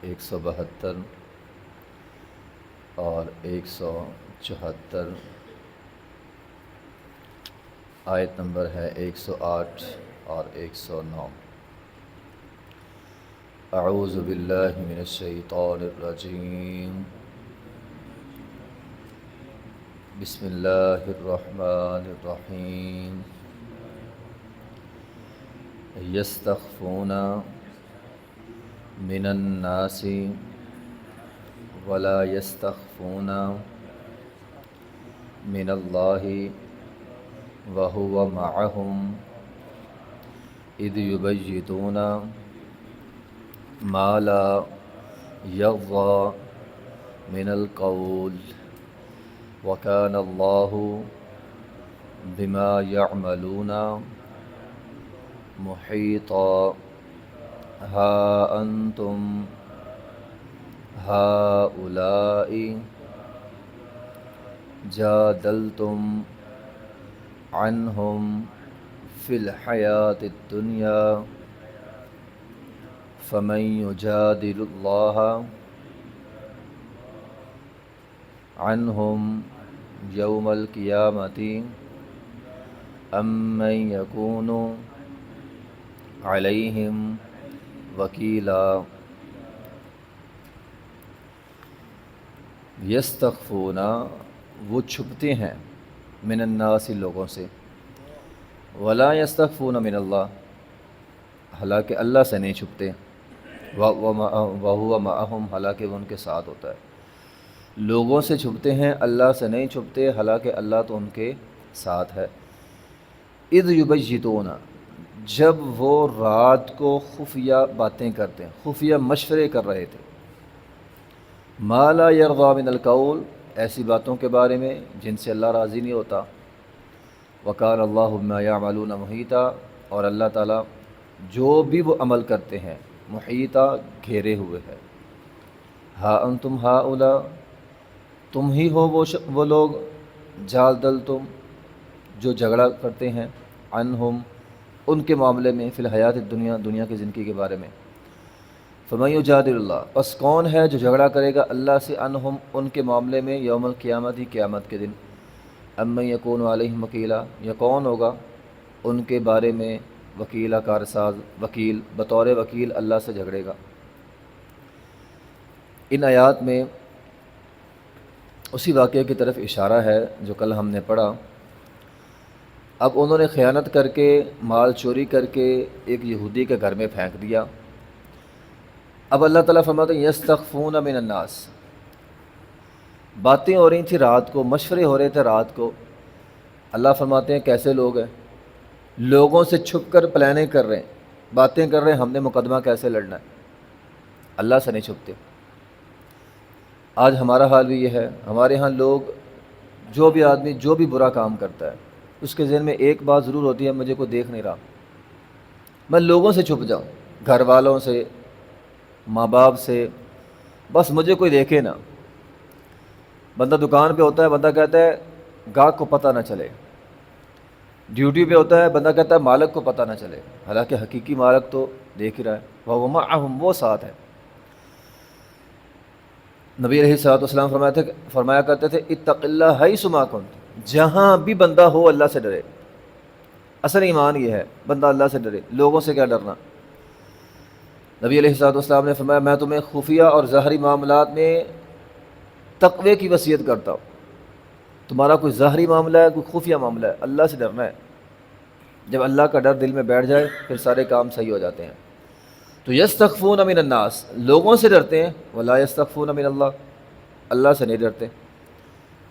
172 اور 174، آیت نمبر ہے 108 اور 109۔ اعوذ باللہ من الشیطان الرجیم، بسم اللہ الرحمن الرحیم۔ یستخفون من الناس ولا یستخفون من اللہ وهو معهم اذ یبیتون ما لا یرضى من القول وکان اللہ بما یعملون محیطا۔ ہا انتم ہؤلاء جادلتم عنہم فی الحیاۃ الدنیا فمن یجادل اللہ عنہم یوم القیامۃ ام من یکون علیہم وکیلا۔ یستخفون، وہ چھپتے ہیں، من الناس، لوگوں سے، ولا یستخفون من اللہ، حالانکہ اللہ سے نہیں چھپتے، وہو معہم، حالانکہ وہ ان کے ساتھ ہوتا ہے۔ لوگوں سے چھپتے ہیں، اللہ سے نہیں چھپتے، حالانکہ اللہ تو ان کے ساتھ ہے۔ اذ یبیتون، جب وہ رات کو خفیہ باتیں کرتے ہیں، خفیہ مشورے کر رہے تھے، ما لا یرضی من القول، ایسی باتوں کے بارے میں جن سے اللہ راضی نہیں ہوتا، وکان اللہ بما یعملون محیطا، اور اللہ تعالیٰ جو بھی وہ عمل کرتے ہیں محیطا، گھیرے ہوئے ہے۔ ہا انتم ہؤلاء، تم ہی ہو وہ لوگ، جادلتم، جو جھگڑا کرتے ہیں، عنہم، ان کے معاملے میں، فی الحیات الدنیا، دنیا کی زندگی کے بارے میں۔ فمن یجادل اللہ، پس کون ہے جو جھگڑا کرے گا اللہ سے، عنہم، ان کے معاملے میں، یوم القیامت، قیامت کے دن۔ ام من یکون علیہم وکیلا، یا کون ہوگا ان کے بارے میں وکیلا، کارساز، وکیل، بطور وکیل اللہ سے جھگڑے گا۔ ان آیات میں اسی واقعے کی طرف اشارہ ہے جو کل ہم نے پڑھا۔ اب انہوں نے خیانت کر کے، مال چوری کر کے ایک یہودی کے گھر میں پھینک دیا۔ اب اللہ تعالیٰ فرماتے ہیں یستخفون من الناس، باتیں ہو رہی تھیں رات کو، مشورے ہو رہے تھے رات کو۔ اللہ فرماتے ہیں کیسے لوگ ہیں، لوگوں سے چھپ کر پلانیں کر رہے ہیں، باتیں کر رہے ہیں، ہم نے مقدمہ کیسے لڑنا ہے، اللہ سے نہیں چھپتے۔ آج ہمارا حال بھی یہ ہے، ہمارے ہاں لوگ، جو بھی آدمی جو بھی برا کام کرتا ہے، اس کے ذہن میں ایک بات ضرور ہوتی ہے، مجھے کوئی دیکھ نہیں رہا، میں لوگوں سے چھپ جاؤں، گھر والوں سے، ماں باپ سے، بس مجھے کوئی دیکھے نہ۔ بندہ دکان پہ ہوتا ہے، بندہ کہتا ہے گاہک کو پتہ نہ چلے، ڈیوٹی پہ ہوتا ہے، بندہ کہتا ہے مالک کو پتہ نہ چلے، حالانکہ حقیقی مالک تو دیکھ ہی رہا ہے، وَهُوَ مَعَهُمْ، وہ ساتھ ہے۔ نبی علیہ الصلوۃ والسلام فرمایا کرتے تھے اتق اللہ حیث ما کنت، جہاں بھی بندہ ہو اللہ سے ڈرے۔ اصل ایمان یہ ہے، بندہ اللہ سے ڈرے، لوگوں سے کیا ڈرنا۔ نبی علیہ الصلوۃ والسلام نے فرمایا میں تمہیں خفیہ اور ظاہری معاملات میں تقوی کی وصیت کرتا ہوں۔ تمہارا کوئی ظاہری معاملہ ہے، کوئی خفیہ معاملہ ہے، اللہ سے ڈرنا ہے۔ جب اللہ کا ڈر دل میں بیٹھ جائے پھر سارے کام صحیح ہو جاتے ہیں۔ تو یستخفون من الناس، لوگوں سے ڈرتے ہیں، ولا یستخفون من اللہ، اللہ سے نہیں ڈرتے۔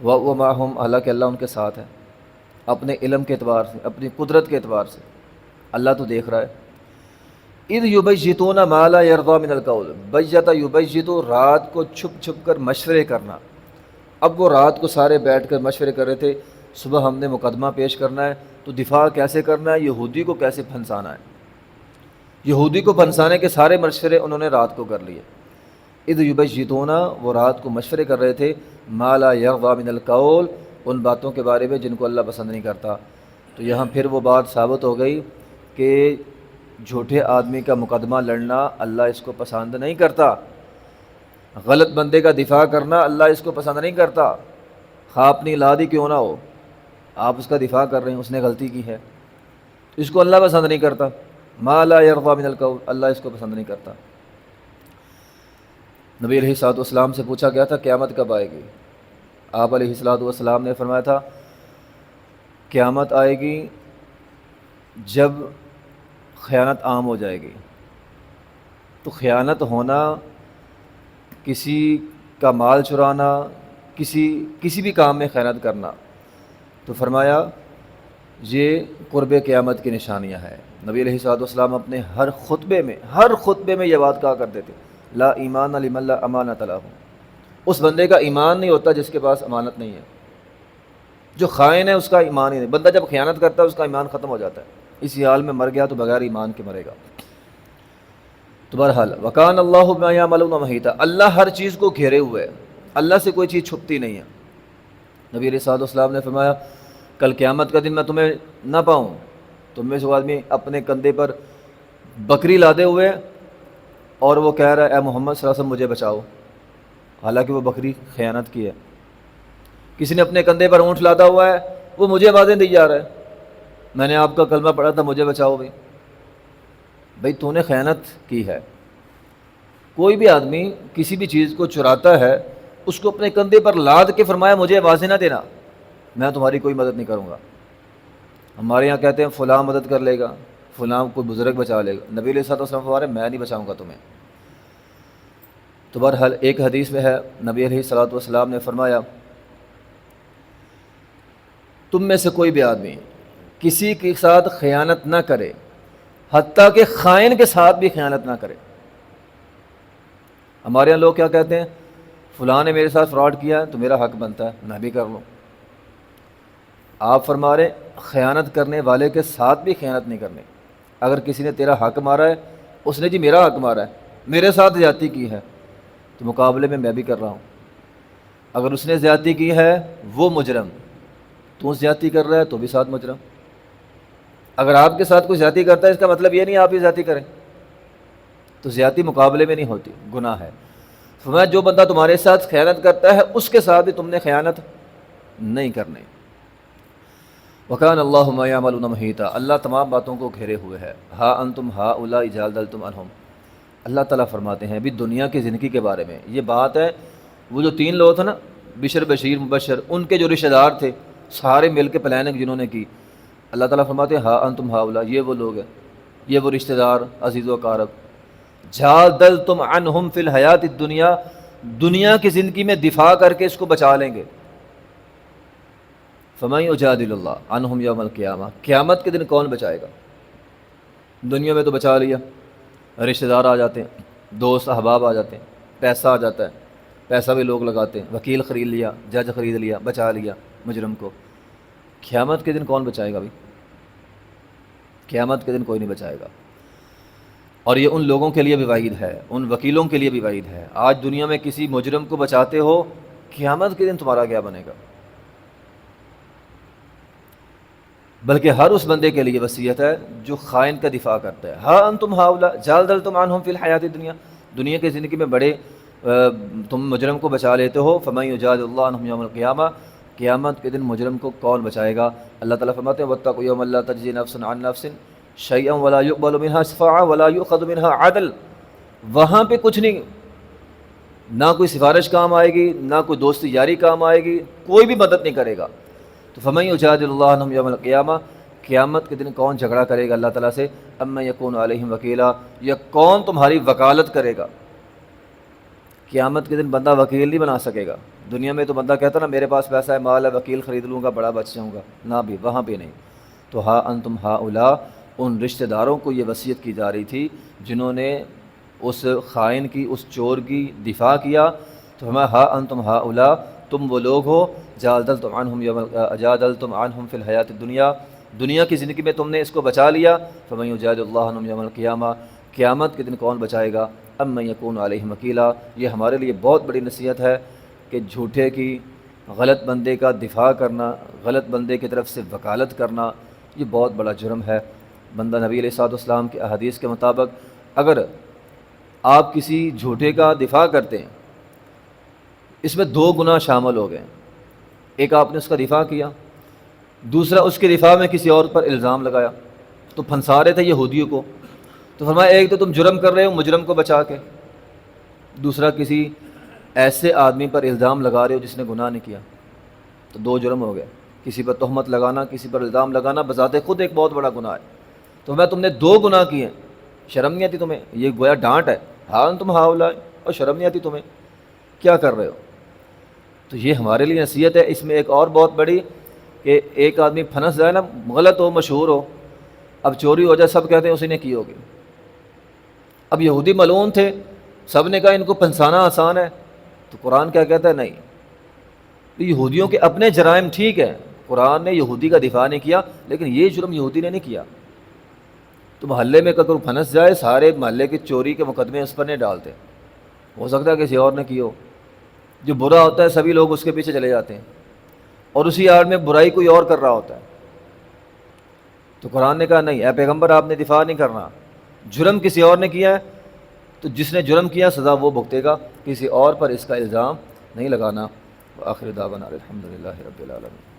وہ معہم، حالانکہ اللہ ان کے ساتھ ہے، اپنے علم کے اعتبار سے، اپنی قدرت کے اعتبار سے، اللہ تو دیکھ رہا ہے۔ اذ یبیتون ما لا یرضی من القول، بیت یبیت، رات کو چھپ چھپ کر مشورے کرنا۔ اب وہ رات کو سارے بیٹھ کر مشورے کر رہے تھے، صبح ہم نے مقدمہ پیش کرنا ہے تو دفاع کیسے کرنا ہے، یہودی کو کیسے پھنسانا ہے۔ یہودی کو پھنسانے کے سارے مشورے انہوں نے رات کو کر لیے۔ اذ یبیتون، وہ رات کو مشورے کر رہے تھے، ما لا یرضی من القول، ان باتوں کے بارے میں جن کو اللہ پسند نہیں کرتا۔ تو یہاں پھر وہ بات ثابت ہو گئی کہ جھوٹے آدمی کا مقدمہ لڑنا اللہ اس کو پسند نہیں کرتا۔ غلط بندے کا دفاع کرنا اللہ اس کو پسند نہیں کرتا، خواہ اپنی اولاد ہی کیوں نہ ہو، آپ اس کا دفاع کر رہے ہیں، اس نے غلطی کی ہے، اس کو اللہ پسند نہیں کرتا۔ ما لا یرضی من القول، اللہ اس کو پسند نہیں کرتا۔ نبی علیہ الصلوۃ والسلام سے پوچھا گیا تھا قیامت کب آئے گی؟ آپ علیہ الصلوۃ والسلام نے فرمایا تھا قیامت آئے گی جب خیانت عام ہو جائے گی۔ تو خیانت ہونا، کسی کا مال چرانا، کسی بھی کام میں خیانت کرنا، تو فرمایا یہ قرب قیامت کی نشانیاں ہیں۔ نبی علیہ الصلوۃ والسلام اپنے ہر خطبے میں یہ بات کہا کرتے تھے، لا ایمان لمن لا امانۃ لہ، اس بندے کا ایمان نہیں ہوتا جس کے پاس امانت نہیں ہے۔ جو خائن ہے اس کا ایمان ہی نہیں، بندہ جب خیانت کرتا ہے اس کا ایمان ختم ہو جاتا ہے، اسی حال میں مر گیا تو بغیر ایمان کے مرے گا۔ تو بہرحال وکان اللہ بما یعملون محیطا، اللہ ہر چیز کو گھیرے ہوئے ہے، اللہ سے کوئی چیز چھپتی نہیں ہے۔ نبی علیہ الصلوۃ والسلام نے فرمایا کل قیامت کا دن میں تمہیں نہ پاؤں، تم میں سے آدمی اپنے کندھے پر بکری لادے ہوئے اور وہ کہہ رہا ہے اے محمد صلی اللہ علیہ وسلم مجھے بچاؤ، حالانکہ وہ بکری خیانت کی ہے۔ کسی نے اپنے کندھے پر اونٹ لادا ہوا ہے، وہ مجھے آوازیں دی جا رہا ہے میں نے آپ کا کلمہ پڑھا تھا مجھے بچاؤ بھائی تو نے خیانت کی ہے۔ کوئی بھی آدمی کسی بھی چیز کو چراتا ہے اس کو اپنے کندھے پر لاد کے فرمایا مجھے آوازیں نہ دینا، میں تمہاری کوئی مدد نہیں کروں گا۔ ہمارے یہاں کہتے ہیں فلاں مدد کر لے گا، فلاں کوئی بزرگ بچا لے گا، نبی علیہ الصلوۃ والسلام فرما رہے میں نہیں بچاؤں گا تمہیں۔ تو بہرحال ایک حدیث میں ہے نبی علیہ الصلوۃ والسلام نے فرمایا تم میں سے کوئی بھی آدمی کسی کے ساتھ خیانت نہ کرے، حتیٰ کہ خائن کے ساتھ بھی خیانت نہ کرے۔ ہمارے یہاں لوگ کیا کہتے ہیں فلاں نے میرے ساتھ فراڈ کیا ہے تو میرا حق بنتا ہے میں بھی کر لوں۔ آپ فرما رہے خیانت کرنے والے کے ساتھ بھی خیانت نہیں کرنی۔ اگر کسی نے تیرا حق مارا ہے، اس نے جی میرا حق مارا ہے، میرے ساتھ زیادتی کی ہے، تو مقابلے میں بھی کر رہا ہوں۔ اگر اس نے زیادتی کی ہے وہ مجرم، تو زیادتی کر رہا ہے تو بھی ساتھ مجرم۔ اگر آپ کے ساتھ کوئی زیادتی کرتا ہے اس کا مطلب یہ نہیں آپ ہی زیادتی کریں، تو زیادتی مقابلے میں نہیں ہوتی، گناہ ہے۔ فرمایا جو بندہ تمہارے ساتھ خیانت کرتا ہے اس کے ساتھ بھی تم نے خیانت نہیں کرنی۔ وکان اللہ ما یعملون محیطا، اللہ تمام باتوں کو گھیرے ہوئے ہے۔ ہا انتم ہؤلاء جادلتم عنہم، اللہ تعالیٰ فرماتے ہیں ابھی دنیا کی زندگی کے بارے میں یہ بات ہے۔ وہ جو 3 لوگ تھے نا بشر بشیر مبشر، ان کے جو رشتہ دار تھے سارے مل کے پلاننگ جنہوں نے کی، اللہ تعالیٰ فرماتے ہیں ہا انتم ہؤلاء، یہ وہ لوگ ہیں، یہ وہ رشتہ دار عزیز و اقارب، جادلتم عنہم فی الحیات الدنیا، دنیا کی زندگی میں دفاع کر کے اس کو بچا لیں گے۔ فمن یجادل اللہ عنہم یوم القیامہ، قیامت کے دن کون بچائے گا؟ دنیا میں تو بچا لیا، رشتہ دار آ جاتے ہیں، دوست احباب آ جاتے ہیں، پیسہ آ جاتا ہے، پیسہ بھی لوگ لگاتے ہیں، وکیل خرید لیا، جج خرید لیا، بچا لیا مجرم کو۔ قیامت کے دن کون بچائے گا بھائی؟ قیامت کے دن کوئی نہیں بچائے گا۔ اور یہ ان لوگوں کے لیے بھی وعید ہے، ان وکیلوں کے لیے بھی وعید ہے۔ آج دنیا میں کسی مجرم کو بچاتے ہو، قیامت کے دن تمہارا کیا بنے گا؟ بلکہ ہر اس بندے کے لیے وصیت ہے جو خائن کا دفاع کرتا ہے۔ ہاں انتم ہؤلاء جادلتم عنہم فی الحیات الدنیا، دنیا کی زندگی میں بڑے تم مجرم کو بچا لیتے ہو، فمن یجادل اللہ عنہم یوم القیامہ، قیامت کے دن مجرم کو کون بچائے گا؟ اللہ تعالیٰ فرماتے ہیں واتقوا یوما لا تجزی نفس عن نفس شیئا ولا یقبل منها شفاعہ ولا یؤخذ منها عدل، وہاں پہ کچھ نہیں، نہ کوئی سفارش کام آئے گی، نہ کوئی دوستی یاری کام آئے گی، کوئی بھی مدد نہیں کرے گا۔ تو فمن یجادل اللہ عنہم یوم القیامہ، قیامت کے دن کون جھگڑا کرے گا اللہ تعالیٰ سے؟ امن یکون علیہم وکیلا، یا کون تمہاری وکالت کرے گا؟ قیامت کے دن بندہ وکیل نہیں بنا سکے گا۔ دنیا میں تو بندہ کہتا نا میرے پاس پیسہ ہے، مال ہے، وکیل خرید لوں گا، بڑا بچ جاؤں گا، نہ بھی وہاں پہ نہیں۔ تو ہاں انتم ہؤلاء، ان رشتہ داروں کو یہ وصیت کی جا رہی تھی جنہوں نے اس خائن کی، اس چور کی دفاع کیا۔ تو ہمیں ہاں انتم ہؤلاء، تم وہ لوگ ہو جادلتم عنہم فی الحیات الدنیا، دنیا کی زندگی میں تم نے اس کو بچا لیا۔ فمن یجادل اللہ عنہم یوم القیامہ، قیامت کے دن کون بچائے گا؟ امن یکون علیہم وکیلا، یہ ہمارے لیے بہت بڑی نصیحت ہے کہ جھوٹے کی، غلط بندے کا دفاع کرنا، غلط بندے کی طرف سے وکالت کرنا، یہ بہت بڑا جرم ہے۔ بندہ نبی علیہ الصلوۃ والسلام کے احادیث کے مطابق اگر آپ کسی جھوٹے کا دفاع کرتے ہیں اس میں دو گناہ شامل ہو گئے، ایک آپ نے اس کا دفاع کیا، دوسرا اس کے دفاع میں کسی اور پر الزام لگایا، تو پھنسا رہے تھے یہودیوں کو، تو فرمایا ایک تو تم جرم کر رہے ہو مجرم کو بچا کے، دوسرا کسی ایسے آدمی پر الزام لگا رہے ہو جس نے گناہ نہیں کیا، تو دو جرم ہو گئے، کسی پر تہمت لگانا، کسی پر الزام لگانا بذات خود ایک بہت بڑا گناہ ہے، تو میں تم نے دو گناہ کیے ہیں، شرم نہیں آتی تمہیں؟ یہ گویا ڈانٹ ہے، ہاں تم ہاؤلا، اور شرم نہیں آتی تمہیں، کیا کر رہے ہو؟ تو یہ ہمارے لیے نصیحت ہے۔ اس میں ایک اور بہت بڑی کہ ایک آدمی پھنس جائے نا، غلط ہو، مشہور ہو، اب چوری ہو جائے، سب کہتے ہیں اسی نے کی ہوگی۔ اب یہودی ملعون تھے، سب نے کہا ان کو پھنسانا آسان ہے، تو قرآن کیا کہتا ہے؟ نہیں، یہودیوں کے اپنے جرائم ٹھیک ہے، قرآن نے یہودی کا دفاع نہیں کیا، لیکن یہ جرم یہودی نے نہیں کیا۔ تو محلے میں اگر پھنس جائے، سارے محلے کی چوری کے مقدمے اس پر نہیں ڈالتے، ہو سکتا ہے کسی اور نے کی ہو۔ جو برا ہوتا ہے سبھی لوگ اس کے پیچھے چلے جاتے ہیں، اور اسی آڑ میں برائی کوئی اور کر رہا ہوتا ہے۔ تو قرآن نے کہا نہیں، اے پیغمبر آپ نے دفاع نہیں کرنا، جرم کسی اور نے کیا ہے تو جس نے جرم کیا سزا وہ بھگتے گا، کسی اور پر اس کا الزام نہیں لگانا۔ وآخر دعوانا الحمدللہ رب العالمین۔